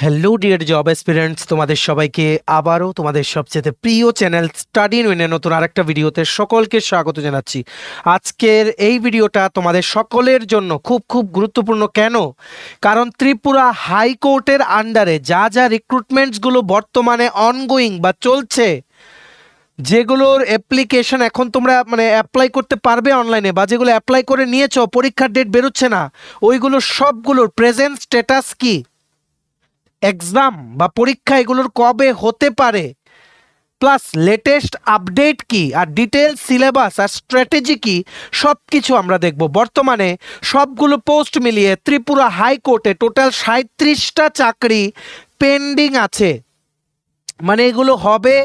Hello dear job aspirants, তোমাদের সবাইকে আবারও তোমাদের সবচেয়ে প্রিয় চ্যানেল স্টাডি ইন উইনের নতুন আরেকটা ভিডিওতে সকলকে স্বাগত জানাচ্ছি। আজকের এই ভিডিওটা তোমাদের সকলের জন্য খুব খুব গুরুত্বপূর্ণ। কেন? কারণ ত্রিপুরা হাইকোর্টের আন্ডারে যা যা রিক্রুটমেন্টসগুলো বর্তমানে অনগোয়িং বা চলছে, যেগুলোর অ্যাপ্লিকেশন এখন তোমরা অ্যাপ্লাই করতে পারবে অনলাইনে, বা যেগুলো অ্যাপ্লাই করে নিয়েছো পরীক্ষার ডেট বেরোচ্ছে না, ওইগুলো সবগুলোর প্রেজেন্ট স্ট্যাটাস কি, এক্সাম বা পরীক্ষা এগুলোর কবে হতে পারে, প্লাস লেটেস্ট আপডেট কি, আর ডিটেল সিলেবাস আর স্ট্র্যাটেজি কি, সব কিছু আমরা দেখব। বর্তমানে সবগুলো পোস্ট মিলিয়ে ত্রিপুরা হাইকোর্টে টোটাল 37টা চাকরি পেন্ডিং আছে। এগুলো হবে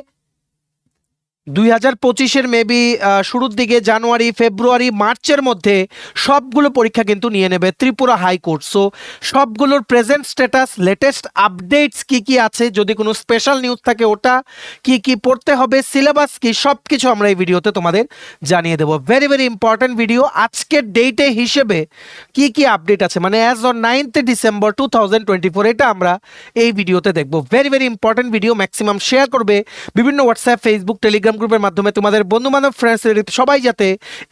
2025-এর মেবি শুরুর দিকে, জানুয়ারি ফেব্রুয়ারি মার্চের মধ্যে সবগুলো পরীক্ষা কিন্তু নিয়ে নেবে ত্রিপুরা হাইকোর্ট। সো সবগুলোর প্রেজেন্ট স্ট্যাটাস, লেটেস্ট আপডেটস কি কি আছে, যদি কোনো স্পেশাল নিউজ থাকে ওটা কি কি পড়তে হবে, সিলেবাস কি, সব কিছু আমরা এই ভিডিওতে তোমাদের জানিয়ে দেবো। Very very important video. আজকের ডেটে হিসেবে কি কি আপডেট আছে, অ্যাজ অন 9th ডিসেম্বর 2024, এটা আমরা এই ভিডিওতে দেখবো। Very very important video. Maximum share করবে বিভিন্ন হোয়াটসঅ্যাপ, ফেসবুক, টেলিগ্রাম গ্রুপের মাধ্যমে তোমাদের বন্ধুবান্ধব, ফ্রেন্ডস, সবাই যাতে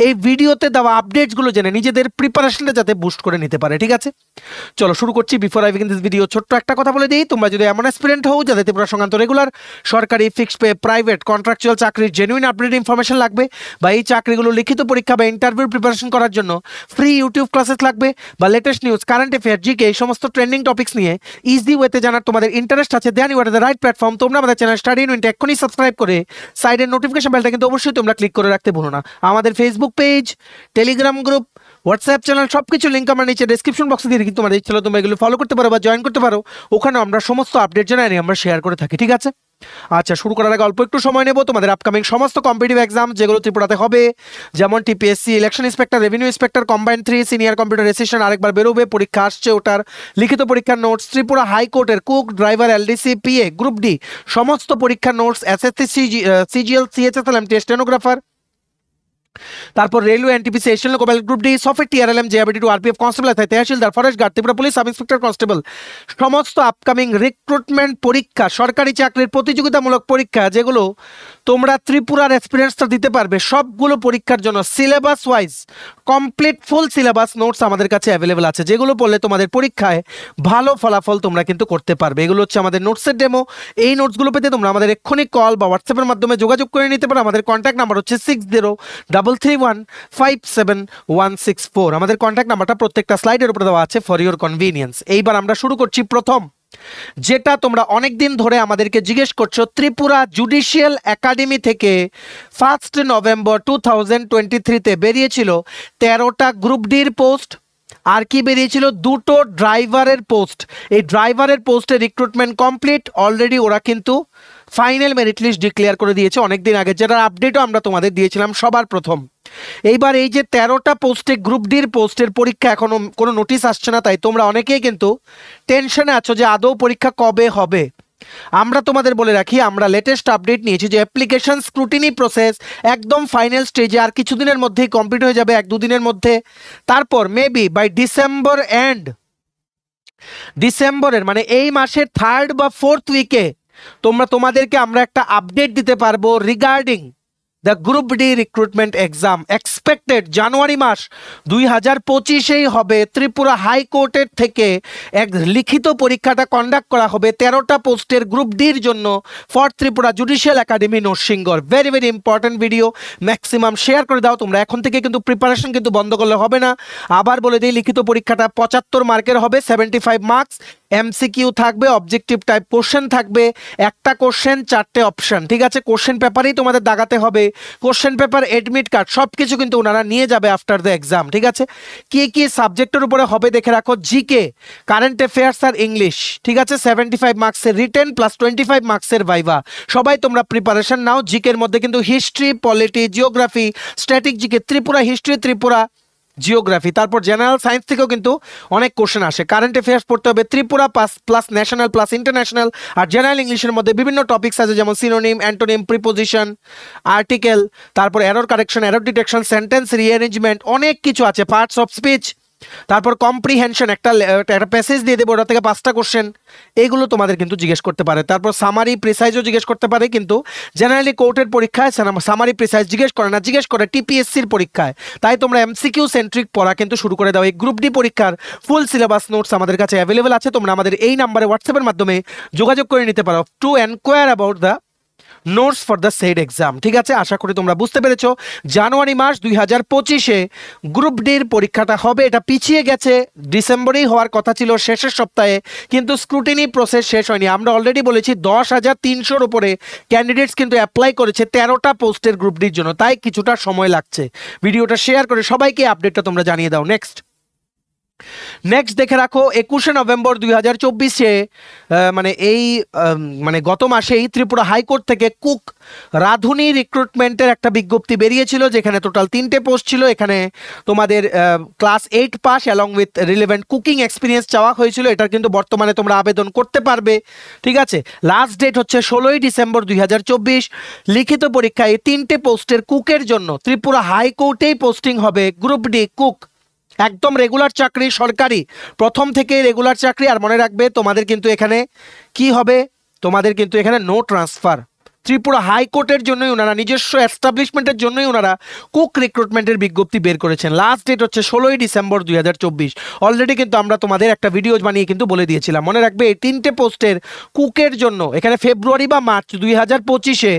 এই ভিডিওতে দেওয়া আপডেটসগুলো জেনে নিজেদের প্রিপারেশনটা যাতে বুস্ট করে নিতে পারে। ঠিক আছে, চলো শুরু করছি। Before I begin this video, ছোট্ট একটা কথা বলে দিই, তোমরা যদি এমন অ্যাসপিরেন্ট হও যাদের ত্রিপুরা সংক্রান্ত রেগুলার, সরকারি, ফিক্সড পে, প্রাইভেট, কন্ট্রাকচুয়াল চাকরির জেনুইন আপডেট ইনফরমেশন লাগবে, বা এই চাকরিগুলো লিখিত পরীক্ষা বা ইন্টারভিউ প্রিপারেশন করার জন্য ফ্রি ইউটিউব ক্লাসেস লাগবে, বা latest news, current affair, GK, এই সমস্ত ট্রেন্ডিং টপিক্স নিয়ে ইজি ওয়েতে জানার তোমাদের ইন্টারেস্ট আছে, then you are the right platform. তোমরা আমাদের চ্যানেল স্টাডি ইন উইনটা এক্ষুনি সাবস্ক্রাইব করে সাইডের নোটিফিকেশন বেলটা কিন্তু অবশ্যই তোমরা ক্লিক করে রাখতে ভুলো না। আমাদের Facebook page, Telegram group, WhatsApp channel, সবকিছু লিঙ্ক আমার নিচে ডেসক্রিপশন বক্সে দিয়ে রেখে তোমাদের ইচ্ছা হলে তোমরা এগুলো ফলো করতে পারো বা জয়েন করতে পারো। ওখানে আমরা সমস্ত আপডেট জানাই আমরা শেয়ার করে থাকি। ঠিক আছে, আচ্ছা শুরু করার আগে অল্প একটু সময় নেব। তোমাদের আপকামিং সমস্ত কম্পিটিটিভ এক্সাম যেগুলো ত্রিপুরাতে হবে, যেমন TPSC, election inspector, revenue inspector, combined 3, senior computer assistant আরেকবার বেরোবে, পরীক্ষা আসছে, ওটার লিখিত পরীক্ষার নোটস, ত্রিপুরা হাইকোর্টের cook, driver, LDC, PA, group D সমস্ত পরীক্ষার notes, SSC, CGL, CHSL, MT, stenographer, তারপর রেলওয়ে, এনটিপিসি, এশিয়ান কোবাল, গ্রুপ ডি, সফট, TRLM, JRBT two, RPF, constable, tehsildar, forest guard, Tripura police, sub inspector, constable, সমস্ত আপকামিং রিক্রুটমেন্ট পরীক্ষা, সরকারি চাকরির প্রতিযোগিতামূলক পরীক্ষা যেগুলো তোমরা ত্রিপুরার এক্সপিরিয়েন্সটা দিতে পারবে, সবগুলো পরীক্ষার জন্য syllabus wise complete full syllabus notes আমাদের কাছে অ্যাভেলেবেল আছে, যেগুলো পড়লে তোমাদের পরীক্ষায় ভালো ফলাফল তোমরা কিন্তু করতে পারবে। এগুলো হচ্ছে আমাদের নোটসের ডেমো। এই নোটসগুলো পেতে তোমরা আমাদের এক্ষুনি কল বা হোয়াটসঅ্যাপের মাধ্যমে যোগাযোগ করে নিতে পারো। আমাদের কন্ট্যাক্ট নাম্বার হচ্ছে 6033157164। আমাদের কন্ট্যাক্ট নাম্বারটা প্রত্যেকটা স্লাইডের উপরে দেওয়া আছে ফর ইউর কনভিনিয়েন্স। এইবার আমরা শুরু করছি। প্রথম যেটা তোমরা অনেক দিন ধরে আমাদেরকে জিজ্ঞেস করছো, ত্রিপুরা জুডিশিয়াল একাডেমি থেকে 1 নভেম্বর 2023-তে বেরিয়েছিল 13টা গ্রুপ ডির পোস্ট, আর কি বেরিয়েছিল 2টো ড্রাইভারের পোস্ট। এই ড্রাইভারের পোস্টের রিক্রুটমেন্ট কমপ্লিট অলরেডি, ওরা কিন্তু ফাইনাল মেরিট লিস্ট ডিক্লেয়ার করে দিয়েছে অনেকদিন আগে, যেটার আপডেটও আমরা তোমাদের দিয়েছিলাম সবার প্রথম। এইবার এই যে 13টা পোস্টে, গ্রুপ ডির পোস্টের পরীক্ষা এখনো কোনো নোটিশ আসছে না, তাই তোমরা অনেকেই কিন্তু টেনশনে আছো যে আদৌ পরীক্ষা কবে হবে। আমরা তোমাদের বলে রাখি, আমরা লেটেস্ট আপডেট নিয়েছি যে অ্যাপ্লিকেশন স্ক্রুটিনি প্রসেস একদম ফাইনাল স্টেজে, আর কিছুদিনের মধ্যেই কমপ্লিট হয়ে যাবে, 1-2 দিনের মধ্যে। তারপর মেবি বাই ডিসেম্বরের এই মাসের 3rd বা 4th উইকে তোমাদেরকে আমরা একটা আপডেট দিতে পারবো regarding the group D recruitment exam. Expected জানুয়ারি মাস 2025-এই হবে। ত্রিপুরা হাইকোর্টের থেকে এক লিখিত পরীক্ষাটা কন্ডাক্ট করা হবে 13টা পোস্টের গ্রুপ ডির জন্য for Tripura judicial academy Narsingarh. Very very important video, maximum share করে দাও। তোমরা এখন থেকে কিন্তু প্রিপারেশন কিন্তু বন্ধ করলে হবে না। আবার বলে দিই, লিখিত পরীক্ষাটা 75 মার্কের হবে, 75 মার্কস, এমসিকিউ থাকবে, অবজেক্টিভ টাইপ কোশ্চেন থাকবে, একটা কোশ্চেন 4টে অপশন। ঠিক আছে, কোশ্চেন পেপারেই তোমাদের দাগাতে হবে, কোশ্চেন পেপার, এডমিট কার্ড সবকিছু কিন্তু ওনারা নিয়ে যাবে আফটার দ্য এক্সাম। ঠিক আছে, কি কি সাবজেক্টের উপরে হবে দেখে রাখো, জিকে, কারেন্ট অ্যাফেয়ার্স আর ইংলিশ। ঠিক আছে, 75 মার্কসের রিটেন প্লাস 25 মার্কসের ভাইভা। সবাই তোমরা প্রিপারেশন নাও। জিকের মধ্যে কিন্তু history, polity, geography, static GK, Tripura history, Tripura geography, তারপর জেনারেল সায়েন্স থেকেও কিন্তু অনেক কোশ্চেন আসে। কারেন্ট অ্যাফেয়ার্স পড়তে হবে Tripura plus national plus international, আর জেনারেল ইংলিশের মধ্যে বিভিন্ন টপিকস আছে, যেমন সিনোনিম, অ্যান্টোনিম, প্রিপোজিশন, আর্টিকেল, তারপর error correction, error detection, sentence rearrangement, অনেক কিছু আছে, পার্টস অফ স্পিচ, তারপর কম্প্রিহেনশন, একটা প্যাসেজ দিয়ে দেবো, ওটা থেকে 5টা কোশ্চেন, এইগুলো তোমাদের কিন্তু জিজ্ঞেস করতে পারে। তারপর সামারি প্রিসাইজও জিজ্ঞেস করতে পারে, কিন্তু জেনারেলি কোর্টের পরীক্ষায় সামারি প্রিসাইজ জিজ্ঞেস করে না, জিজ্ঞেস করে টিপিএসসির পরীক্ষায়। তাই তোমরা এমসিকিউ সেন্ট্রিক পড়া কিন্তু শুরু করে দাও। এই গ্রুপ ডি পরীক্ষার ফুল সিলেবাস নোটস আমাদের কাছে অ্যাভেলেবেল আছে, তোমরা আমাদের এই নাম্বারে হোয়াটসঅ্যাপের মাধ্যমে যোগাযোগ করে নিতে পারো two enquire about the notes for the shed exam. ঠিক আছে, আশা করি তোমরা বুঝতে পেরেছো। জানুয়ারি মাস 2025-এ গ্রুপ ডির পরীক্ষাটা হবে। এটা পিছিয়ে গেছে, ডিসেম্বরেই হওয়ার কথা ছিল শেষের সপ্তাহে, কিন্তু স্ক্রুটিনি প্রসেস শেষ হয়নি। আমরা অলরেডি বলেছি 10,300-র উপরে ক্যান্ডিডেটস কিন্তু অ্যাপ্লাই করেছে 13টা পোস্টের গ্রুপ ডির জন্য, তাই কিছুটা সময় লাগছে। ভিডিওটা শেয়ার করে সবাইকে আপডেটটা তোমরা জানিয়ে দাও। নেক্সট দেখে রাখো, 21শে নভেম্বর 2024-এ মানে গত মাসেই ত্রিপুরা হাইকোর্ট থেকে কুক রাঁধুনি রিক্রুটমেন্টের একটা বিজ্ঞপ্তি বেরিয়েছিল, যেখানে টোটাল 3টে পোস্ট ছিল। এখানে তোমাদের class 8 pass along with relevant cooking experience চাওয়া হয়েছিল। এটার কিন্তু বর্তমানে তোমরা আবেদন করতে পারবে। ঠিক আছে, লাস্ট ডেট হচ্ছে 16ই ডিসেম্বর 2024। লিখিত পরীক্ষায় এই 3টে পোস্টের কুকের জন্য ত্রিপুরা হাইকোর্টেই পোস্টিং হবে। গ্রুপ ডি কুক, একদম রেগুলার চাকরি, সরকারি, প্রথম থেকে রেগুলার চাকরি। আর মনে রাখবে তোমাদের কিন্তু এখানে কি হবে, তোমাদের কিন্তু এখানে নো ট্রান্সফার। ত্রিপুরা হাইকোর্টের জন্যই ওনারা, নিজস্ব এস্টাবলিশমেন্টের জন্যই ওনারা কুক রিক্রুটমেন্টের বিজ্ঞপ্তি বের করেছেন। লাস্ট ডেট হচ্ছে 16ই ডিসেম্বর 2024। অলরেডি কিন্তু আমরা তোমাদের একটা ভিডিও বানিয়ে কিন্তু বলে দিয়েছিলাম। মনে রাখবে এই 3টে পোস্টের কুকের জন্য এখানে ফেব্রুয়ারি বা মার্চ 2025-এ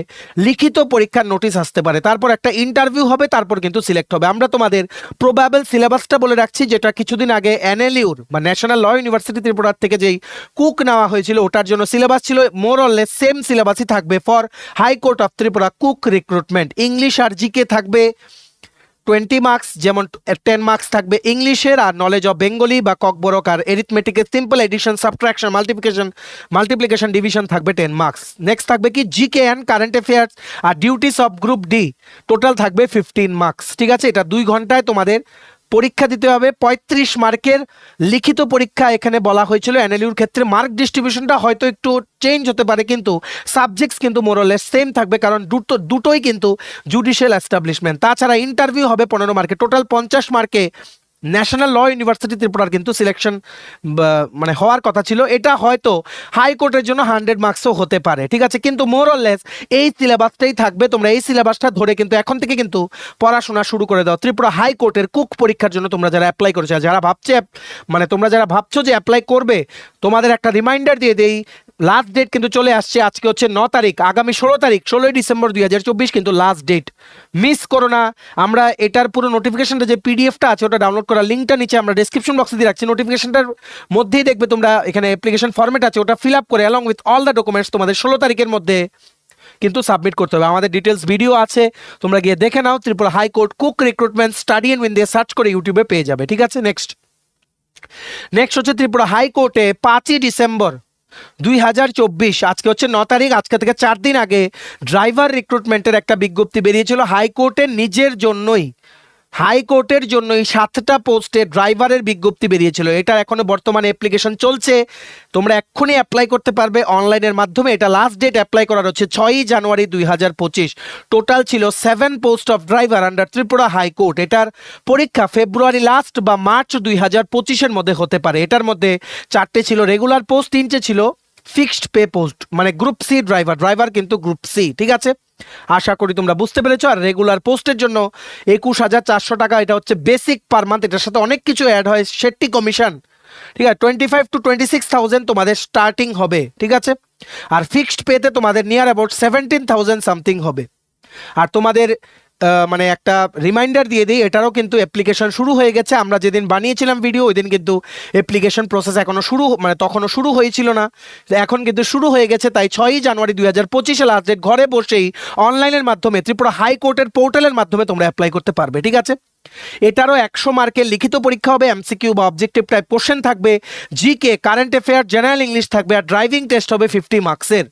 লিখিত পরীক্ষার নোটিশ আসতে পারে, তারপর একটা ইন্টারভিউ হবে, তারপর কিন্তু সিলেক্ট হবে। আমরা তোমাদের প্রবাবল সিলেবাসটা বলে রাখছি, যেটা কিছুদিন আগে এনএলইউর বা ন্যাশনাল ল ইউনিভার্সিটি ত্রিপুরার থেকে যেই কুক নেওয়া হয়েছিল, ওটার জন্য সিলেবাস ছিল মোর অর লেস সেম সিলেবাসই থাকবে for High Court of Tripura cook recruitment. English আর জিকে থাকবে 20 মার্কস, যেমন 10 মার্কস থাকবে ইংলিশের, আর নলেজ অফ বেঙ্গলি বা ককবরক আর এরিথমেটিকের simple addition, subtraction, multiplication, division থাকবে 10 মার্কস। নেক্সট থাকবে কি জিকে অ্যান্ড কারেন্ট অ্যাফেয়ার্স আর duties of group D, total থাকবে 15 মার্কস। ঠিক আছে, এটা 2 ঘন্টায় তোমাদের পরীক্ষা দিতে হবে। 35 মার্কের লিখিত পরীক্ষা এখানে বলা হয়েছিল। এনএলইউর ক্ষেত্রে মার্ক ডিস্ট্রিবিউশনটা হয়তো একটু চেঞ্জ হতে পারে, কিন্তু সাবজেক্টস কিন্তু মোরলেস সেম থাকবে, কারণ দুটোই কিন্তু জুডিশিয়াল এস্টাবলিশমেন্ট। তাছাড়া ইন্টারভিউ হবে 15 মার্কে, টোটাল 50 মার্কে ন্যাশনাল ল ইউনিভার্সিটি ত্রিপুরার কিন্তু সিলেকশন মানে হওয়ার কথা ছিল। এটা হয়তো হাইকোর্টের জন্য 100 মার্কসও হতে পারে। ঠিক আছে, কিন্তু মোর অর লেস এই সিলেবাসটাই থাকবে। তোমরা এই সিলেবাসটা ধরে কিন্তু এখন থেকে কিন্তু পড়াশোনা শুরু করে দাও। ত্রিপুরা হাইকোর্টের কুক পরীক্ষার জন্য তোমরা যারা অ্যাপ্লাই করেছো, তোমরা যারা ভাবছো যে অ্যাপ্লাই করবে, তোমাদের একটা রিমাইন্ডার দিয়ে দেই, লাস্ট ডেট কিন্তু চলে আসছে। আজকে হচ্ছে 9 তারিখ, আগামী 16 তারিখ 16ই ডিসেম্বর 2024 কিন্তু লাস্ট ডেট, মিস করো না। আমরা এটার পুরো নোটিফিকেশনটা যে পিডিএফটা আছে ওটা ডাউনলোড করার লিঙ্কটা নিচে আমরা ডেসক্রিপশন বক্সে দিয়ে রাখছি। নোটিফিকেশনটার মধ্যেই দেখবে তোমরা এখানে অ্যাপ্লিকেশন ফরম্যাট আছে, ওটা ফিল আপ করে along with all the documents তোমাদের 16 তারিখের মধ্যে কিন্তু সাবমিট করতে হবে। আমাদের ডিটেলস ভিডিও আছে, তোমরা গিয়ে দেখে নাও। Tripura high court cook recruitment study and win দিয়ে সার্চ করে ইউটিউবে পেয়ে যাবে। ঠিক আছে, নেক্সট হচ্ছে ত্রিপুরা হাইকোর্টে 5ই ডিসেম্বর 2024, আজকে হচ্ছে 9 তারিখ, আজকে থেকে 4 দিন আগে ড্রাইভার রিক্রুটমেন্টের একটা বিজ্ঞপ্তি বেরিয়েছিল হাইকোর্টের নিজের জন্যই। হাইকোর্টের জন্যই 7টা পোস্টে ড্রাইভারের বিজ্ঞপ্তি বেরিয়েছিল। এটা এখনো বর্তমানে অ্যাপ্লিকেশন চলছে, তোমরা এক্ষুনি অ্যাপ্লাই করতে পারবে অনলাইনের মাধ্যমে। এটা লাস্ট ডেট অ্যাপ্লাই করার হচ্ছে 6ই জানুয়ারি 2025। টোটাল ছিল 7 post of driver under Tripura high court. এটার পরীক্ষা ফেব্রুয়ারি লাস্ট বা মার্চ 2025-এর মধ্যে হতে পারে। এটার মধ্যে 4টে ছিল রেগুলার পোস্ট, 3টে ছিল ফিক্সড পে পোস্ট, মানে গ্রুপ সি ড্রাইভার কিন্তু গ্রুপ সি। ঠিক আছে, আশা করি তোমরা বুঝতে পেরেছো। আর রেগুলার পোস্টের জন্য 21,400 টাকা, এটা হচ্ছে বেসিক পার মান্থ। এটার সাথে অনেক কিছু অ্যাড হয়, সেটটি কমিশন। ঠিক আছে, 25 to 26,000 তোমাদের স্টার্টিং হবে। ঠিক আছে, আর ফিক্সড পেতে তোমাদের নিয়ার অ্যাবাউট 17,000 সামথিং হবে। আর তোমাদের মানে একটা রিমাইন্ডার দিয়ে দিই, এটারও কিন্তু অ্যাপ্লিকেশন শুরু হয়ে গেছে। আমরা যেদিন বানিয়েছিলাম ভিডিও ওই দিন কিন্তু অ্যাপ্লিকেশন প্রসেস এখনো তখনও শুরু হয়েছিল না, এখন কিন্তু শুরু হয়ে গেছে। তাই 6ই জানুয়ারি 2025-এ লাস্ট ডেট, ঘরে বসেই অনলাইনের মাধ্যমে ত্রিপুরা হাইকোর্টের পোর্টালের মাধ্যমে তোমরা অ্যাপ্লাই করতে পারবে। ঠিক আছে, এটারও 100 মার্কের লিখিত পরীক্ষা হবে, এমসিকিউ বা অবজেক্টিভ টাইপ কোশ্চেন থাকবে, GK, current affair, general English থাকবে, আর ড্রাইভিং টেস্ট হবে 50 মার্কসের।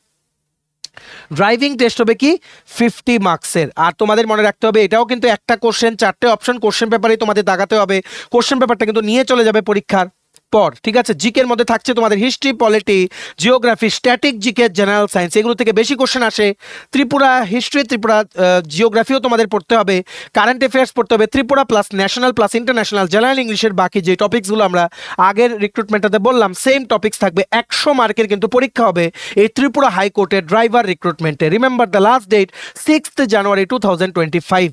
ড্রাইভিং টেস্ট হবে কি 50 মার্কসের। আর তোমাদের মনে রাখতে হবে এটাও কিন্তু একটা কোশ্চেন, 4টে অপশন কোশ্চেন পেপারে তোমাদের দাগাতে হবে। কোশ্চেন পেপারটা কিন্তু নিয়ে চলে যাবে পরীক্ষার। পর, ঠিক আছে। জিকের মধ্যে থাকছে তোমাদের history, polity, geography, static GK, general science, এগুলো থেকে বেশি কোশ্চেন আসে। ত্রিপুরা হিস্ট্রি, ত্রিপুরা জিওগ্রাফিও তোমাদের পড়তে হবে, কারেন্ট অ্যাফেয়ার্স পড়তে হবে, Tripura plus national plus international, general ইংলিশের বাকি যে টপিকসগুলো আমরা আগের রিক্রুটমেন্টটাতে বললাম সেম টপিকস থাকবে। 100 মার্কের কিন্তু পরীক্ষা হবে এই ত্রিপুরা হাইকোর্টের ড্রাইভার রিক্রুটমেন্টে। Remember the last date 6th January 2025,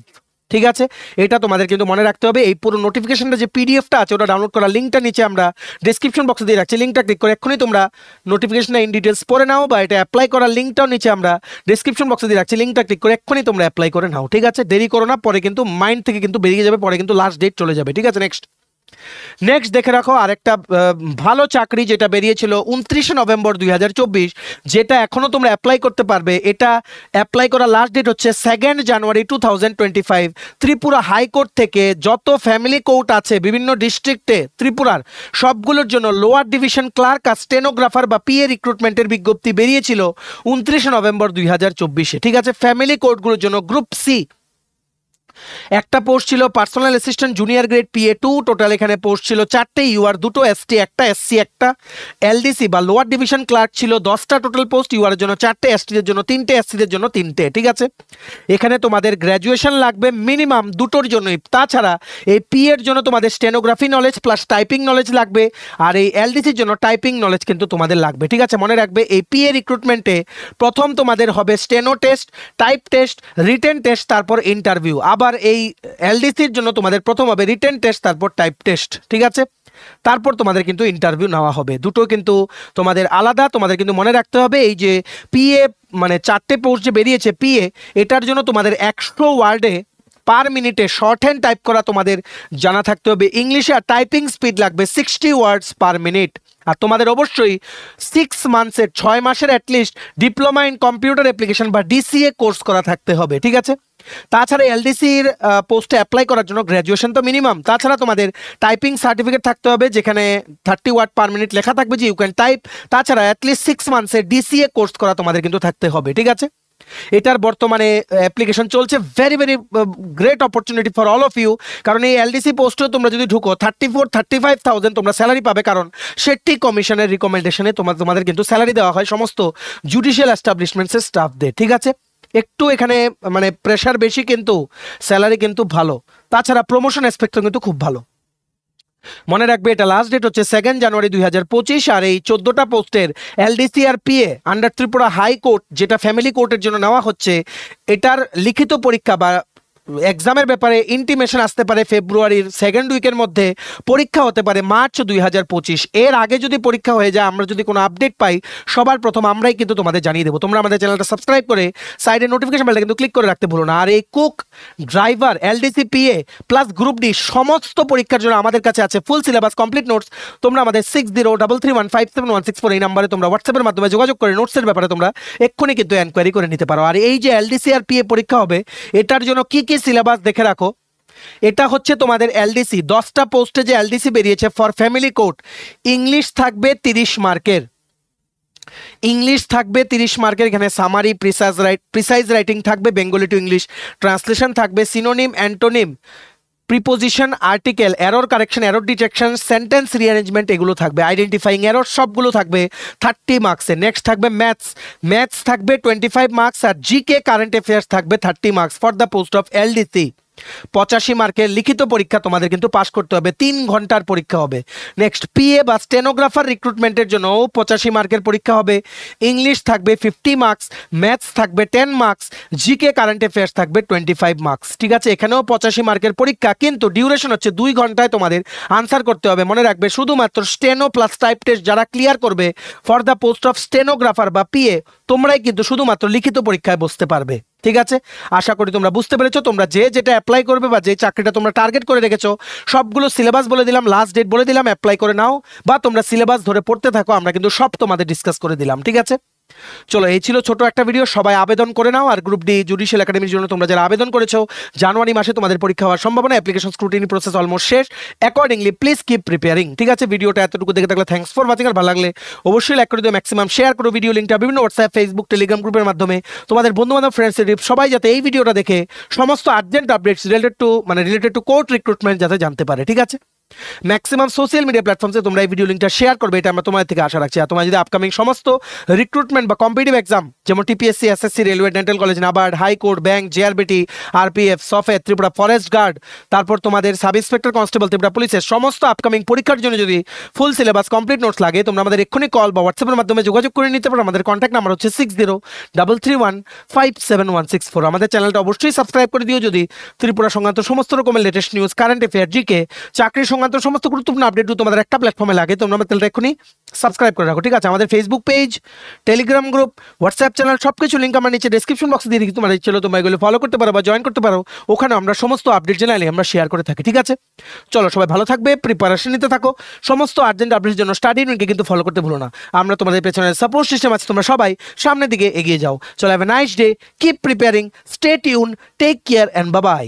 ঠিক আছে। এটা তোমাদের কিন্তু মনে রাখতে হবে। এই পুরো নোটিফিকেশনটা যে পিডিএফটা আছে ওটা ডাউনলোড করার লিঙ্কটা নিচে আমরা ডেসক্রিপশন বক্সে দিয়ে রাখছি, লিঙ্কটা ক্লিক করে এক্ষুনি তোমরা নোটিফিকেশনটা ইন ডিটেলস পড়ে নাও, বা এটা অ্যাপ্লাই করার লিঙ্কটাও নিচে আমরা ডেসক্রিপশন বক্সে দিয়ে রাখছি, লিঙ্কটা ক্লিক করে এক্ষুনি তোমরা অ্যাপ্লাই করে নাও, ঠিক আছে। দেরি করো না, পরে কিন্তু মাইন্ড থেকে কিন্তু বেরিয়ে যাবে, পরে কিন্তু লাস্ট ডেট চলে যাবে, ঠিক আছে। নেক্সট দেখে রাখো আরেকটা ভালো চাকরি যেটা বেরিয়েছিল 29 নভেম্বর 2024, যেটা এখনো তোমরা অ্যাপ্লাই করতে পারবে। এটা অ্যাপ্লাই করার লাস্ট ডেট হচ্ছে 2nd জানুয়ারি 2025। ত্রিপুরা হাইকোর্ট থেকে যত ফ্যামিলি কোর্ট আছে বিভিন্ন ডিস্ট্রিক্টে ত্রিপুরার, সবগুলোর জন্য লোয়ার ডিভিশন ক্লার্ক আর স্টেনোগ্রাফার বা পিএ রিক্রুটমেন্টের বিজ্ঞপ্তি বেরিয়েছিল 29 নভেম্বর 2024, ঠিক আছে। ফ্যামিলি কোর্টগুলোর জন্য গ্রুপ সি একটা পোস্ট ছিল, personal assistant junior grade PA2, total এখানে পোস্ট ছিল 4টে, ইউআর 2টো, ST একটা, SC একটা। LDC বা লোয়ার ডিভিশন ক্লার্ক ছিল 10টা টোটাল পোস্ট, ইউআর এর জন্য 4টে, ST এর জন্য 3টে, SC এর জন্য 3টে, ঠিক আছে। এখানে তোমাদের গ্র্যাজুয়েশন লাগবে মিনিমাম 2টোর জন্যই। তাছাড়া এই PA এর জন্য তোমাদের stenography knowledge plus typing knowledge লাগবে, আর এই LDCর জন্য টাইপিং নলেজ কিন্তু তোমাদের লাগবে, ঠিক আছে। মনে রাখবে এই PA রিক্রুটমেন্টে প্রথম তোমাদের হবে steno test, type test, written test, তারপর ইন্টারভিউ। আবার এই LDCর জন্য তোমাদের প্রথম হবে রিটেন টেস্ট, তারপর টাইপ টেস্ট, ঠিক আছে। তারপর তোমাদের কিন্তু ইন্টারভিউ নেওয়া হবে। দুটো কিন্তু তোমাদের আলাদা, তোমাদের কিন্তু মনে রাখতে হবে। এই যে PA মানে 4টে পোস্ট যে বেরিয়েছে PA, এটার জন্য তোমাদের 100 ওয়ার্ডে পার মিনিটে শর্ট হ্যান্ড টাইপ করা তোমাদের জানা থাকতে হবে ইংলিশে, আর টাইপিং স্পিড লাগবে 60 ওয়ার্ডস পার মিনিট। আর তোমাদের অবশ্যই 6 মাসের at least diploma in computer application বা DCA কোর্স করা থাকতে হবে, ঠিক আছে। তাছাড়া LDCর পোস্টে অ্যাপ্লাই করার জন্য গ্র্যাজুয়েশন তো মিনিমাম, তাছাড়া তোমাদের টাইপিং সার্টিফিকেট থাকতে হবে যেখানে 30 ওয়ার্ড পার মিনিট লেখা থাকবে যে ইউ ক্যান টাইপ। তাছাড়া অ্যাটলিস্ট 6 মান্থসের DCA কোর্স করা তোমাদের কিন্তু থাকতে হবে, ঠিক আছে। এটার বর্তমানে অ্যাপ্লিকেশন চলছে, very great opportunity for all of you. কারণ এই LDC পোস্টেও তোমরা যদি ঢুকো 34-35,000 তোমরা স্যালারি পাবে, কারণ শেট্টি কমিশনের রিকমেন্ডেশনে তোমাদের কিন্তু স্যালারি দেওয়া হয় সমস্ত জুডিশিয়াল এস্টাবলিশমেন্টসের স্টাফদের, ঠিক আছে। একটু এখানে মানে প্রেশার বেশি, কিন্তু স্যালারি কিন্তু ভালো। তাছাড়া প্রমোশন অ্যাসপেক্টও কিন্তু খুব ভালো। মনে রাখবে এটা লাস্ট ডেট হচ্ছে 2nd জানুয়ারি 2025, আর এই 14টা পোস্টের LDC আর PA আন্ডার ত্রিপুরা হাইকোর্ট যেটা ফ্যামিলি কোর্টের জন্য নেওয়া হচ্ছে, এটার লিখিত পরীক্ষা বা এক্সামের ব্যাপারে ইন্টিমেশন আসতে পারে ফেব্রুয়ারির 2nd উইকের মধ্যে, পরীক্ষা হতে পারে মার্চ 2025। এর আগে যদি পরীক্ষা হয়ে যায়, আমরা যদি কোনো আপডেট পাই সবার প্রথম আমরাই কিন্তু তোমাদের জানিয়ে দেবো। তোমরা আমাদের চ্যানেলটা সাবস্ক্রাইব করে সাইডে নোটিফিকেশন বেলটা কিন্তু ক্লিক করে রাখতে ভুলো না। আর এই cook, driver, LDC, PA plus group D সমস্ত পরীক্ষার জন্য আমাদের কাছে আছে ফুল সিলেবাস কমপ্লিট নোটস। তোমরা আমাদের 6033157164 এই নাম্বারে তোমরা হোয়াটসঅ্যাপের মাধ্যমে যোগাযোগ করে নোটসের ব্যাপারে তোমরা এক্ষুনি কিন্তু এনকোয়ারি করে নিতে পারো। আর এই যে LDC আর PA পরীক্ষা হবে, এটার জন্য কি সিলেবাস দেখে রাখো। এটা হচ্ছে তোমাদের LDC 10টা পোস্টে যে LDC বেরিয়েছে ফর ফ্যামিলি কোর্ট, ইংলিশ থাকবে 30 মার্কের, ইংলিশ থাকবে 30 মার্কের। এখানে সামারি, প্রিসাইজ রাইটিং থাকবে, বেঙ্গলি টু ইংলিশ ট্রান্সলেশন থাকবে, synonym, antonym, preposition, article, error correction, error detection, sentence rearrangement এগুলো থাকবে, আইডেন্টিফাইং এরর সবগুলো থাকবে 30 মার্কসে। নেক্সট থাকবে ম্যাথস থাকবে 25 মার্কস, আর জিকে কারেন্ট অ্যাফেয়ার্স থাকবে 30 marks for the post of LDC। 85 মার্কের লিখিত পরীক্ষা তোমাদের কিন্তু পাস করতে হবে, 3 ঘন্টার পরীক্ষা হবে। নেক্সট PA বা স্টেনোগ্রাফার রিক্রুটমেন্টের জন্য 85 মার্কের পরীক্ষা হবে, ইংলিশ থাকবে 50 মার্কস, ম্যাথস থাকবে 10 মার্কস, জিকে কারেন্ট অ্যাফেয়ার্স থাকবে 25 মার্কস, ঠিক আছে। এখানেও 85 মার্কের পরীক্ষা, কিন্তু ডিউরেশন হচ্ছে 2 ঘন্টায় তোমাদের আনসার করতে হবে। মনে রাখবে শুধুমাত্র স্টেনো প্লাস টাইপ টেস্ট যারা ক্লিয়ার করবে for the post of stenographer বা PA, তোমরাই কিন্তু শুধুমাত্র লিখিত পরীক্ষায় বসতে পারবে, ঠিক আছে। আশা করি তোমরা বুঝতে পেরেছো। তোমরা যেটা অ্যাপ্লাই করবে বা যে চাকরিটা তোমরা টার্গেট করে রেখেছো, সবগুলো সিলেবাস বলে দিলাম, লাস্ট ডেট বলে দিলাম, অ্যাপ্লাই করে নাও, বা তোমরা সিলেবাস ধরে পড়তে থাকো, আমরা কিন্তু সব তোমাদের ডিসকাস করে দিলাম, ঠিক আছে। চলো, এই ছিল ছোট একটা ভিডিও। সবাই আবেদন করে নাও। আর গ্রুপ ডি জুডিশিয়াল একাডেমির জন্য তোমরা যারা আবেদন করেছো, জানুয়ারি মাসে তোমাদের পরীক্ষা হওয়ার সম্ভাবনা, অ্যাপ্লিকেশন স্ক্রুটিনি প্রসেস অলমোস্ট শেষ, অ্যাকর্ডিংলি প্লিজ কিপ প্রিপেয়ারিং, ঠিক আছে। ভিডিওটা এতটুকু দেখে থাকলে থ্যাঙ্কস ফর ওয়াচিং। আর ভালো লাগলে অবশ্যই লাইক করে দিও, ম্যাক্সিমাম শেয়ার করো ভিডিও লিঙ্কটা বিভিন্ন হোয়াটসঅ্যাপ, ফেসবুক, টেলিগ্রাম গ্রুপের মাধ্যমে তোমাদের বন্ধুবান্ধব, ফ্রেন্ডস, সবাই যাতে এই ভিডিওটা দেখে সমস্ত urgent updates related to court recruitment যাতে জানতে পারে, ঠিক আছে। ম্যাক্সিমাম সোশ্যাল মিডিয়া প্ল্যাটফর্মসে তোমরা এই ভিডিও লিঙ্কটা শেয়ার করবে, এটা আমরা তোমাদের থেকে আশা রাখছি। আর তোমরা যদি আপকামিং সমস্ত রিক্রুটমেন্ট বা কম্পিটিটিভ এক্সাম যেমন TPSC, SSC, railway, dental college, NABARD, high court, bank, JRBT, RPF, সফেদ, ত্রিপুরা ফরেস্ট গার্ড, তারপর তোমাদের সাব ইন্সপেক্টর কনস্টেবল, ত্রিপুরা পুলিশের সমস্ত আপকামিং পরীক্ষার জন্য যদি ফুল সিলেবাস কমপ্লিট নোটস লাগে, তোমরা আমাদের এক্ষুনি কল বা হোয়াটসঅ্যাপের মাধ্যমে যোগাযোগ করে নিতে পারো। আমাদের কন্ট্যাক্ট নাম্বার হচ্ছে 6033157164। আমাদের চ্যানেলটা অবশ্যই সাবস্ক্রাইব করে দিও যদি ত্রিপুরা সংক্রান্ত সমস্ত রকমের latest news, current affair, GK, চাকরি সংক্রান্ত সমস্ত গুরুত্বপূর্ণ আপডেট তোমাদের একটা প্ল্যাটফর্মে লাগে। তোমরা আমাদের চ্যানেলটা এক্ষুনি সাবস্ক্রাইব করে রাখো, ঠিক আছে? আমাদের Facebook page, Telegram group, WhatsApp channel সবকিছু লিঙ্ক আমার নিচে ডেসক্রিপশন বক্সে দিয়ে দিই। তোমার ইচ্ছে হলে তোমরা এগুলো ফলো করতে পারো বা জয়েন করতে পারো। ওখানে আমরা সমস্ত আপডেট চ্যানেলে আমরা শেয়ার করে থাকি, ঠিক আছে? চলো সবাই ভালো থাকবে, প্রিপারেশন নিতে থাকো। সমস্ত আর্জেন্ট আপডেটের জন্য স্টাডি ইউনিটকে কিন্তু ফলো করতে ভুলো না। আমরা তোমাদের পেছনে সাপোর্ট সিস্টেম আছে, তোমরা সবাই সামনের দিকে এগিয়ে যাও। চলো have a nice day, keep preparing, stay tune, take care and bye by.